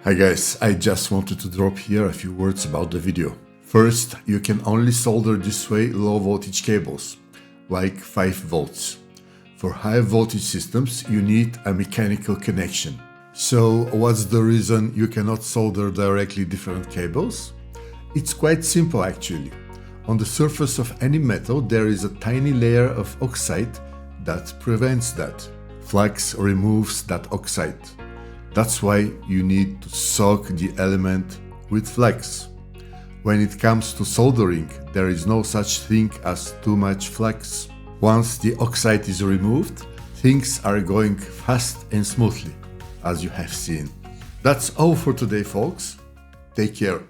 Hi guys, I just wanted to drop here a few words about the video. First, you can only solder this way low voltage cables, like 5 volts. For high voltage systems, you need a mechanical connection. So what's the reason you cannot solder directly different cables? It's quite simple actually. On the surface of any metal there is a tiny layer of oxide that prevents that. Flux removes that oxide. That's why you need to soak the element with flux. When it comes to soldering, there is no such thing as too much flux. Once the oxide is removed, things are going fast and smoothly, as you have seen. That's all for today, folks. Take care.